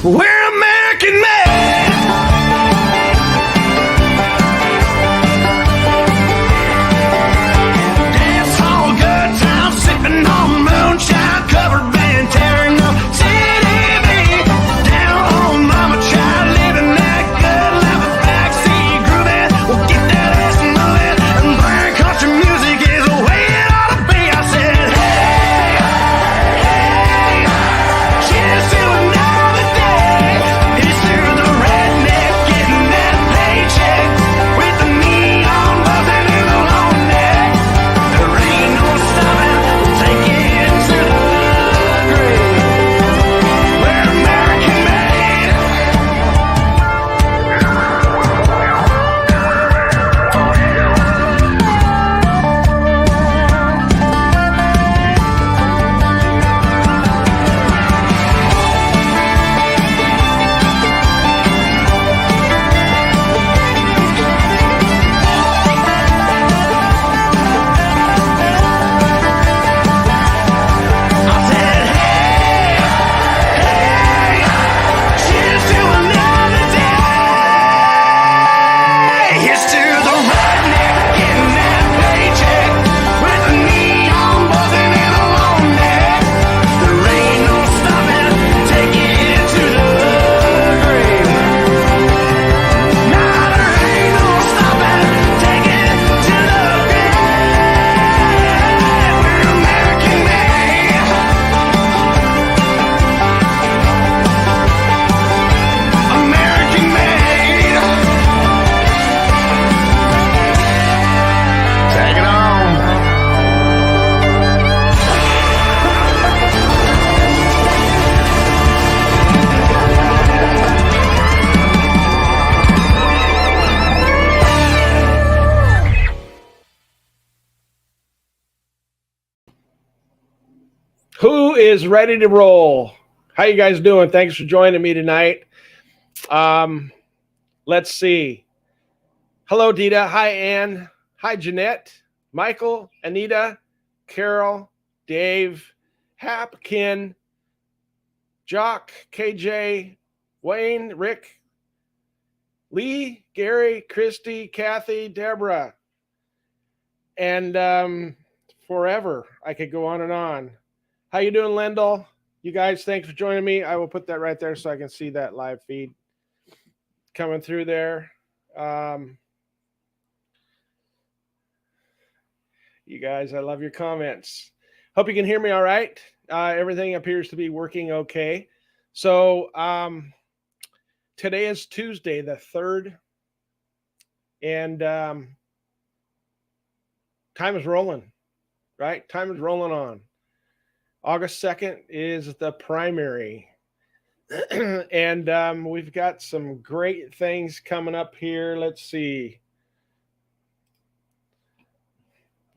We're American made. Dance hall, good time, sipping on moonshine, covered band, tearing up CDB. Down home, mama, child, living that good life, a backseat grooving. We'll get that ass moving, and black country music is the way it ought to be. I said, hey, hey, cheers to another day. Here's to the redneck getting that paycheck, with the neon buzzing in the long neck. There ain't no stopping, we'll take it to the grave. We're American made. I said, hey, hey, cheers to another day. Here's to the redneck getting that paycheck, with the neon buzzing in a long neck. There ain't no stopping, take it to the grave. Nah, there ain't no stopping, take it to the grave. We're American made. American made. Take it on. Who is ready to roll? How you guys doing? Thanks for joining me tonight. Let's see. Hello, Dita. Hi, Ann. Hi, Jeanette, Michael, Anita, Carol, Dave, Hap, Ken, Jock, KJ, Wayne, Rick, Lee, Gary, Christy, Kathy, Deborah, and forever. I could go on and on. How you doing, Lendl? You guys, thanks for joining me. I will put that right there so I can see that live feed coming through there. You guys, I love your comments. Hope you can hear me all right. Everything appears to be working okay. So today is Tuesday, the 3rd, and time is rolling, right? Time is rolling on. August 2nd is the primary. And we've got some great things coming up here. Let's see.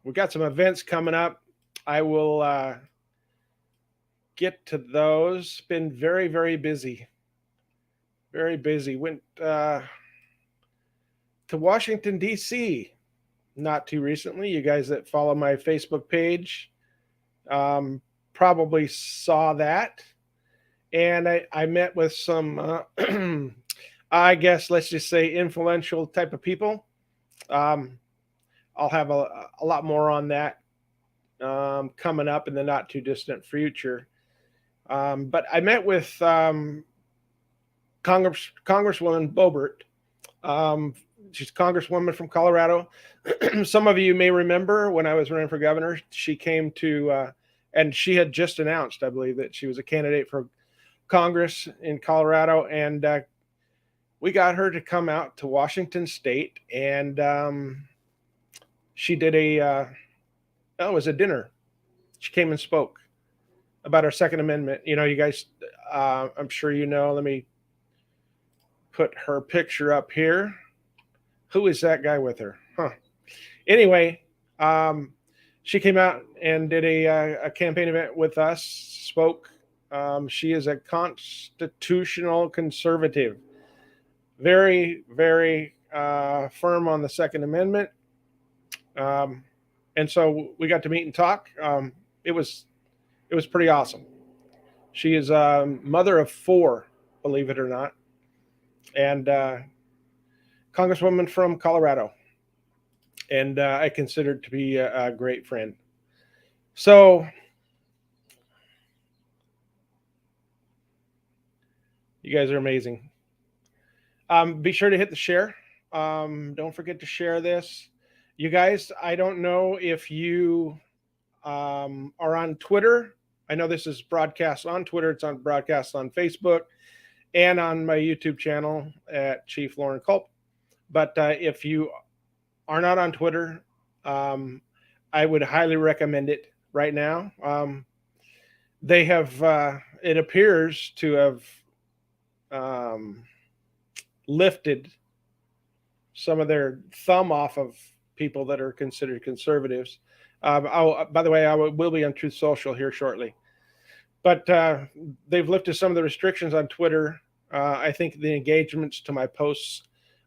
We've got some events coming up. I will get to those. Been very, very busy. Very busy. Went to Washington, D.C. not too recently. You guys that follow my Facebook page probably saw that. And I met with some, I guess, let's just say influential type of people. I'll have a lot more on that coming up in the not too distant future. But I met with Congresswoman Boebert. She's a congresswoman from Colorado. Some of you may remember when I was running for governor, she came to, and she had just announced, I believe, that she was a candidate for Congress in Colorado. And we got her to come out to Washington State, and she did it was a dinner. She came and spoke about our Second Amendment. You know, you guys, I'm sure you know, let me put her picture up here. Who is that guy with her? Anyway, she came out and did a campaign event with us, spoke. She is a constitutional conservative, very, very firm on the Second Amendment. And so we got to meet and talk. It was pretty awesome. She is a mother of 4. believe it or not, and Congresswoman from Colorado, and I consider it to be a great friend. So you guys are amazing. Be sure to hit the share. Don't forget to share this. You guys, I don't know if you are on Twitter. I know this is broadcast on Twitter. It's on broadcast on Facebook and on my YouTube channel at Chief Loren Culp. But if you are not on Twitter, I would highly recommend it right now. They have, it appears to have lifted some of their thumb off of people that are considered conservatives. By the way, I will be on Truth Social here shortly. But they've lifted some of the restrictions on Twitter. I think the engagements to my posts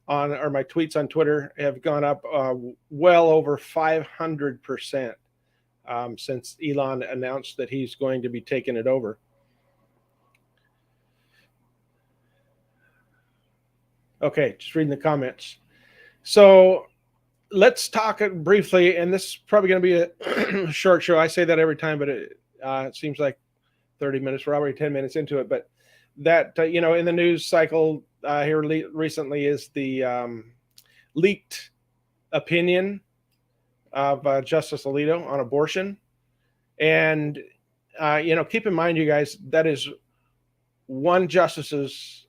or my tweets on Twitter have gone up well over 500% since Elon announced that he's going to be taking it over. Okay, just reading the comments. So let's talk briefly, and this is probably going to be a short show. I say that every time, but it seems like 30 minutes. We're already 10 minutes into it. But that, in the news cycle here recently is the leaked opinion of Justice Alito on abortion. And, keep in mind, you guys, that is one justice's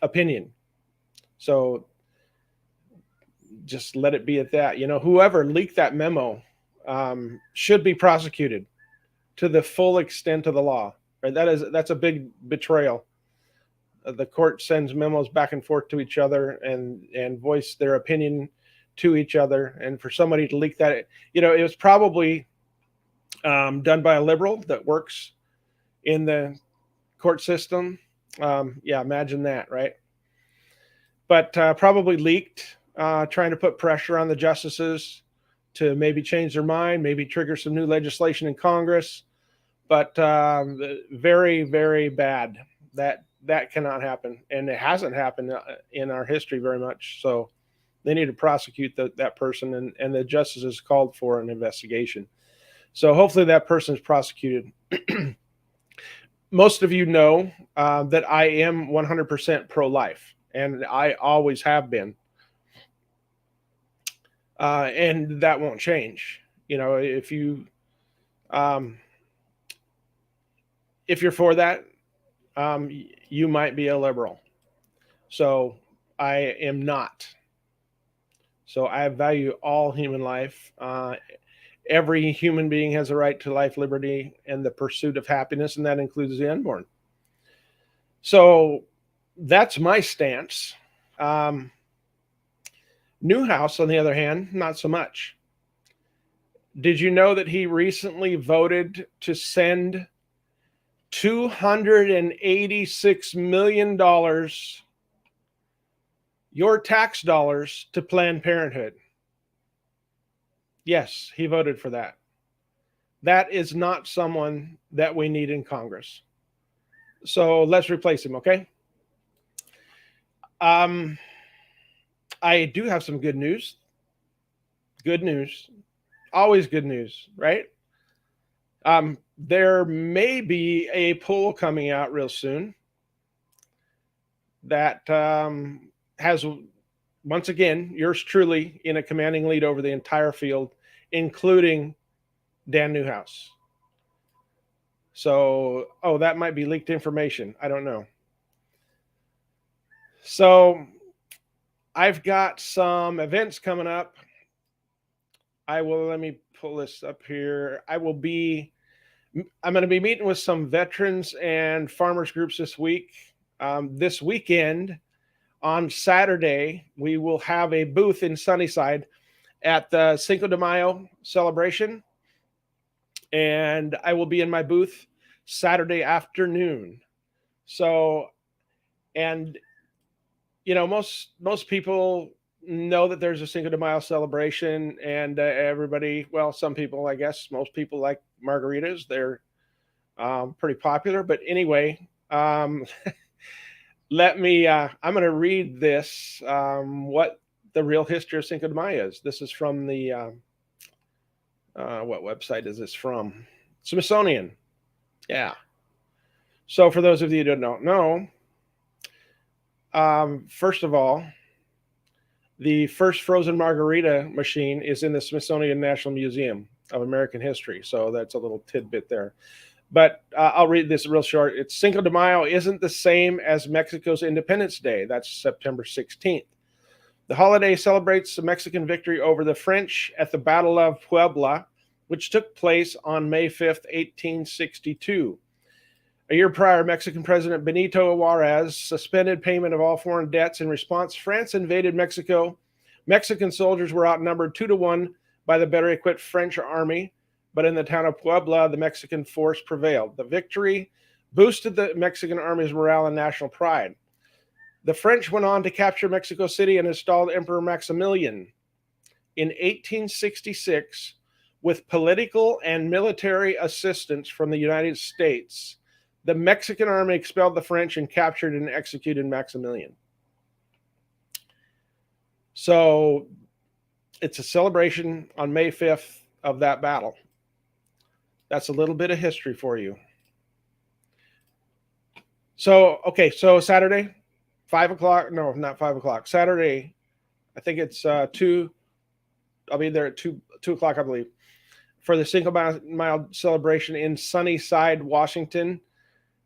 opinion. So just let it be at that. Whoever leaked that memo should be prosecuted to the full extent of the law. Right? That's a big betrayal. The court sends memos back and forth to each other and voice their opinion to each other. And for somebody to leak that, it was probably done by a liberal that works in the court system. Imagine that, right? But probably leaked, trying to put pressure on the justices to maybe change their mind, maybe trigger some new legislation in Congress. But very, very bad. That cannot happen, and it hasn't happened in our history very much. So they need to prosecute that person, and the justices called for an investigation. So hopefully that person is prosecuted. Most of you know that I am 100% pro-life, and I always have been. And that won't change. If you're for that, you might be a liberal. So I am not. So I value all human life. Every human being has a right to life, liberty, and the pursuit of happiness, and that includes the unborn. So that's my stance. Newhouse, on the other hand, not so much. Did you know that he recently voted to send $286 million, your tax dollars, to Planned Parenthood? Yes, he voted for that. That is not someone that we need in Congress. So let's replace him, okay? I do have some good news. Good news. Always good news, right? There may be a poll coming out real soon that has, once again, yours truly in a commanding lead over the entire field, including Dan Newhouse. So, that might be leaked information. I don't know. So I've got some events coming up. Let me pull this up here. I'm going to be meeting with some veterans and farmers groups this week. This weekend, on Saturday, we will have a booth in Sunnyside at the Cinco de Mayo celebration. And I will be in my booth Saturday afternoon. So, and, most people know that there's a Cinco de Mayo celebration, and everybody, well, some people, I guess, most people like margaritas. They're pretty popular. But anyway, Let me, I'm going to read this, what the real history of Cinco de Mayo is. This is from the, what website is this from? Smithsonian. Yeah. So for those of you who don't know, first of all, the first frozen margarita machine is in the Smithsonian National Museum of American History. So that's a little tidbit there. But I'll read this real short. It's Cinco de Mayo isn't the same as Mexico's Independence Day. That's September 16th. The holiday celebrates the Mexican victory over the French at the Battle of Puebla, which took place on May 5th, 1862. A year prior, Mexican President Benito Juarez suspended payment of all foreign debts. In response, France invaded Mexico. Mexican soldiers were outnumbered 2-1 by the better equipped French army, but in the town of Puebla, the Mexican force prevailed. The victory boosted the Mexican army's morale and national pride. The French went on to capture Mexico City and installed Emperor Maximilian. In 1866, with political and military assistance from the United States, the Mexican army expelled the French and captured and executed Maximilian. So it's a celebration on May 5th of that battle. That's a little bit of history for you. So, okay, so Saturday, 5 o'clock. No, not 5 o'clock. Saturday, I think it's 2. I'll be there at 2 o'clock, I believe, for the Cinco de Mayo celebration in Sunnyside, Washington.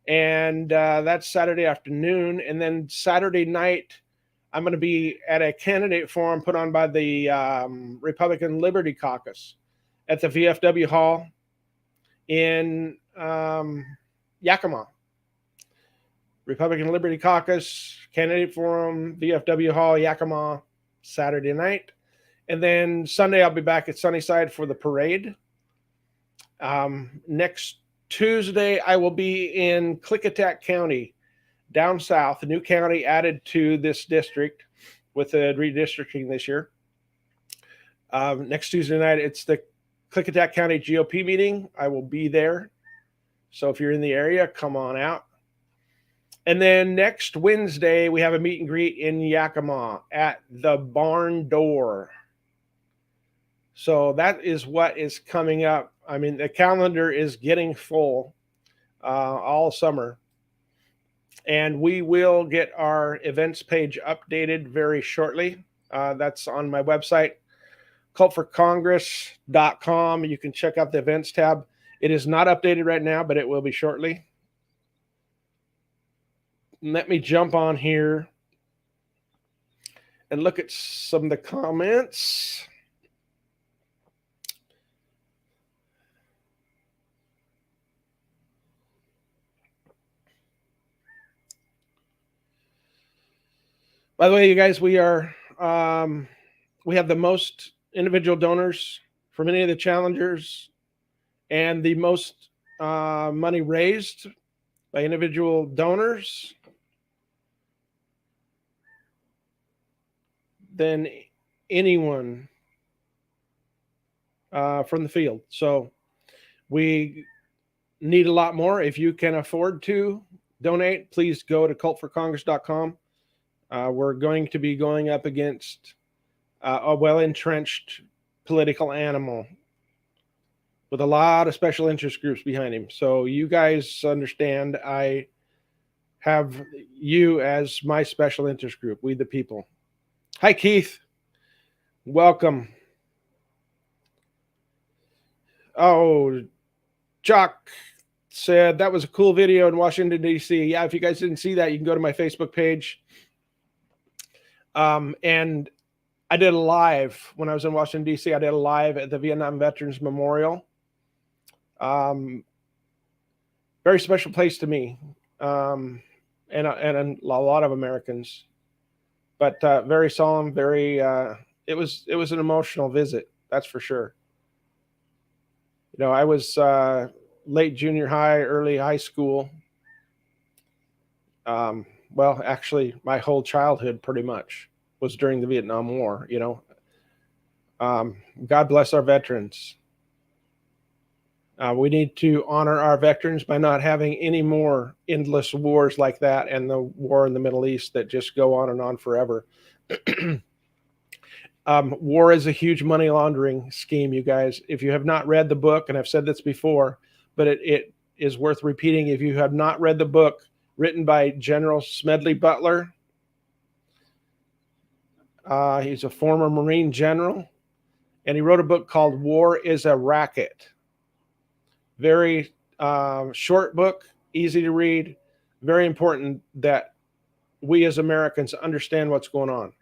And that's Saturday afternoon. And then Saturday night, I'm going to be at a candidate forum put on by the Republican Liberty Caucus at the VFW Hall in Yakima. Republican Liberty Caucus, candidate forum, VFW Hall, Yakima, Saturday night. And then Sunday, I'll be back at Sunnyside for the parade. Next Tuesday, I will be in Klickitat County, down south, a new county added to this district with the redistricting this year. Next Tuesday night, it's the Klickitat County GOP meeting. I will be there. So if you're in the area, come on out. And then next Wednesday, we have a meet and greet in Yakima at the Barn Door. So that is what is coming up. I mean, the calendar is getting full all summer. And we will get our events page updated very shortly. That's on my website, cultforcongress.com. You can check out the events tab. It is not updated right now, but it will be shortly. Let me jump on here and look at some of the comments. By the way, you guys, we have the most individual donors from any of the challengers and the most money raised by individual donors than anyone from the field. So we need a lot more. If you can afford to donate, please go to cultforcongress.com. We're going to be going up against a well-entrenched political animal with a lot of special interest groups behind him. So you guys understand I have you as my special interest group, We the People. Hi, Keith. Welcome. Oh, Jock said that was a cool video in Washington, D.C. Yeah, if you guys didn't see that, you can go to my Facebook page. And I did a live when I was in Washington, D.C. I did a live at the Vietnam Veterans Memorial. Very special place to me, and a lot of Americans. But very solemn, very. It was an emotional visit, that's for sure. You know, I was late junior high, early high school. Well, actually, my whole childhood pretty much was during the Vietnam War, you know. God bless our veterans. We need to honor our veterans by not having any more endless wars like that and the war in the Middle East that just go on and on forever. War is a huge money laundering scheme, you guys. If you have not read the book, and I've said this before, but it is worth repeating. If you have not read the book written by General Smedley Butler, he's a former Marine general, and he wrote a book called War is a Racket. Very short book, easy to read, very important that we as Americans understand what's going on.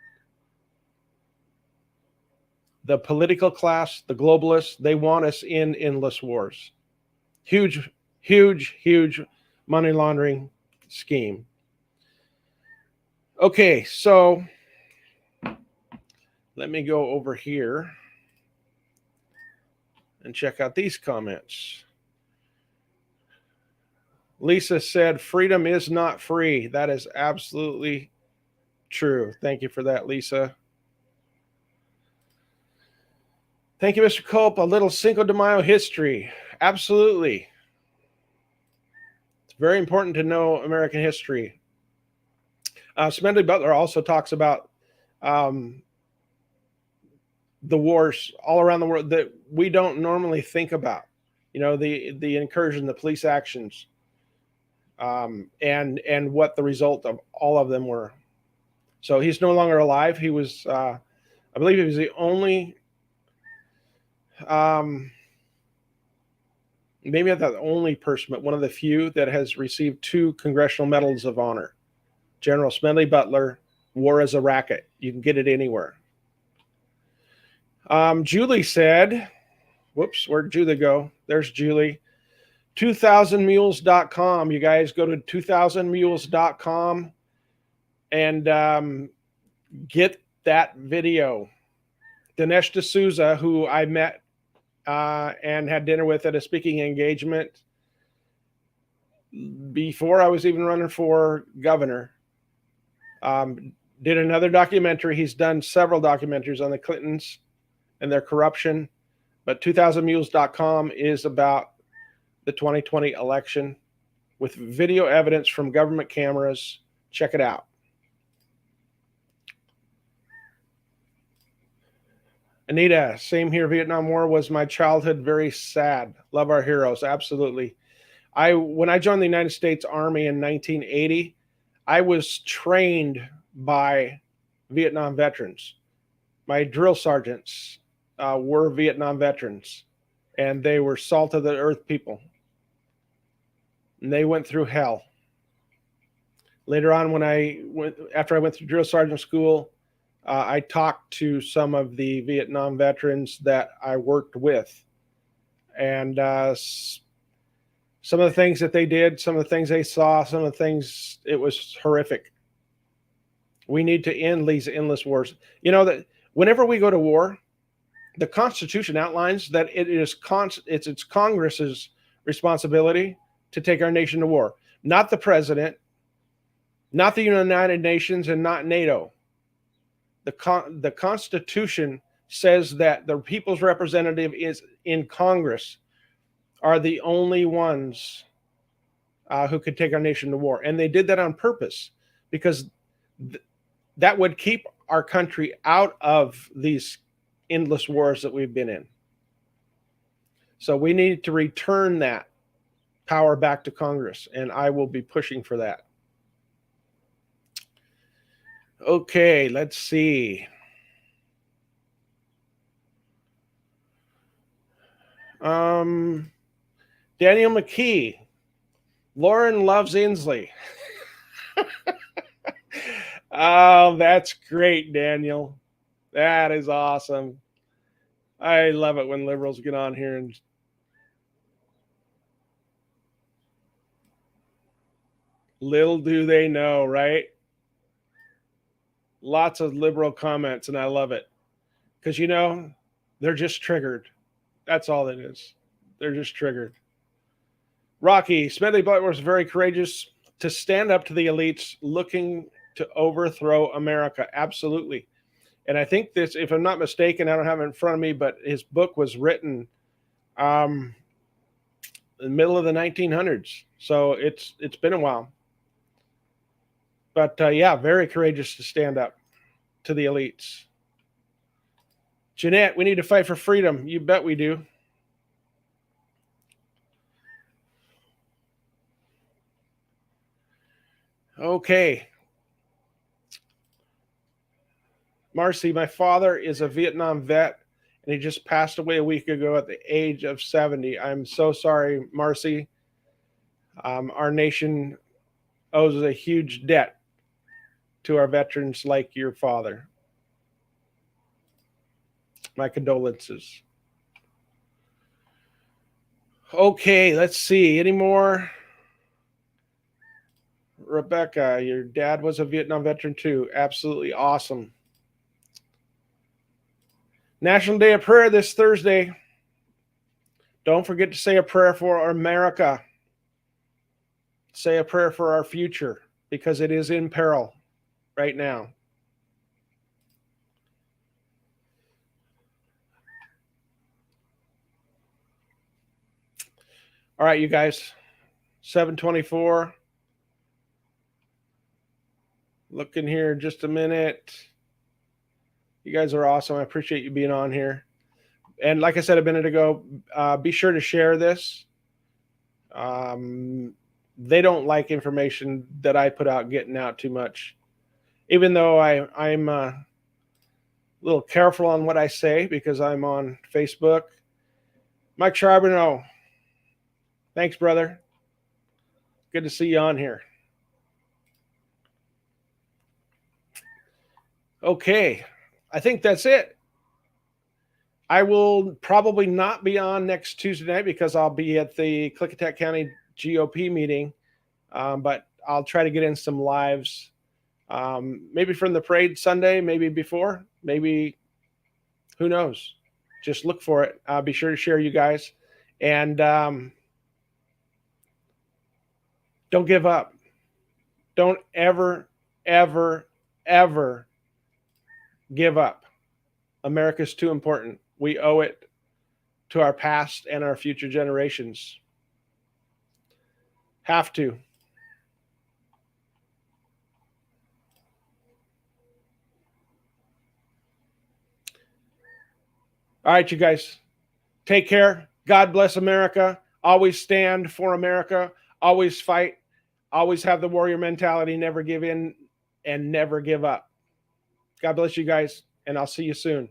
The political class, the globalists, they want us in endless wars. Huge, huge, huge money laundering scheme. Okay, so let me go over here and check out these comments. Lisa said, freedom is not free. That is absolutely true. Thank you for that, Lisa. Thank you, Mr. Culp. A little Cinco de Mayo history. Absolutely. It's very important to know American history. Smedley Butler also talks about the wars all around the world that we don't normally think about. You know, the incursion, the police actions, and what the result of all of them were. So he's no longer alive. He was, I believe he was the only, maybe not the only person, but one of the few that has received 2 Congressional Medals of Honor. General Smedley Butler, War is a Racket. You can get it anywhere. Julie said, whoops, where'd Julie go? There's Julie. 2000mules.com. You guys go to 2000mules.com and get that video. Dinesh D'Souza, who I met and had dinner with at a speaking engagement before I was even running for governor, did another documentary. He's done several documentaries on the Clintons and their corruption, but 2000mules.com is about the 2020 election with video evidence from government cameras. Check it out. Anita, same here. Vietnam War was my childhood. Very sad. Love our heroes. Absolutely. When I joined the United States Army in 1980, I was trained by Vietnam veterans. My drill sergeants were Vietnam veterans, and they were salt of the earth people. And they went through hell. Later on, after I went through drill sergeant school, I talked to some of the Vietnam veterans that I worked with, and some of the things that they did, some of the things they saw, some of the things, it was horrific. We need to end these endless wars. You know that whenever we go to war, the Constitution outlines that it's Congress's responsibility to take our nation to war, not the president, not the United Nations, and not NATO. The Constitution says that the people's representative is in Congress are the only ones who could take our nation to war. And they did that on purpose because that would keep our country out of these endless wars that we've been in. So we need to return that power back to Congress, and I will be pushing for that. Okay, let's see. Daniel McKee. Loren loves Inslee. Oh, that's great, Daniel. That is awesome. I love it when liberals get on here and little do they know, right? Lots of liberal comments, and I love it. Because, you know, they're just triggered. That's all it is. They're just triggered. Rocky, Smedley Butler was very courageous to stand up to the elites looking to overthrow America. Absolutely. And I think this, if I'm not mistaken, I don't have it in front of me, but his book was written the middle of the 1900s. So it's been a while. But yeah, very courageous to stand up to the elites. Jeanette, we need to fight for freedom. You bet we do. Okay. Marcy, my father is a Vietnam vet, and he just passed away a week ago at the age of 70. I'm so sorry, Marcy. Our nation owes a huge debt to our veterans like your father. My condolences. Okay, let's see. Any more? Rebecca, your dad was a Vietnam veteran too. Absolutely awesome. National Day of Prayer this Thursday. Don't forget to say a prayer for America. Say a prayer for our future because it is in peril right now. All right, you guys. 7:24. Looking here just a minute. You guys are awesome. I appreciate you being on here. And like I said a minute ago, be sure to share this. They don't like information that I put out getting out too much. Even though I'm a little careful on what I say because I'm on Facebook. Mike Charbonneau, thanks, brother. Good to see you on here. Okay, I think that's it. I will probably not be on next Tuesday night because I'll be at the Klickitat County GOP meeting, but I'll try to get in some lives, maybe from the parade Sunday, maybe before, maybe, who knows? Just look for it. I'll be sure to share you guys. And don't give up. Don't ever, ever, ever give up. America's too important. We owe it to our past and our future generations. Have to. All right, you guys. Take care. God bless America. Always stand for America. Always fight. Always have the warrior mentality. Never give in and never give up. God bless you guys, and I'll see you soon.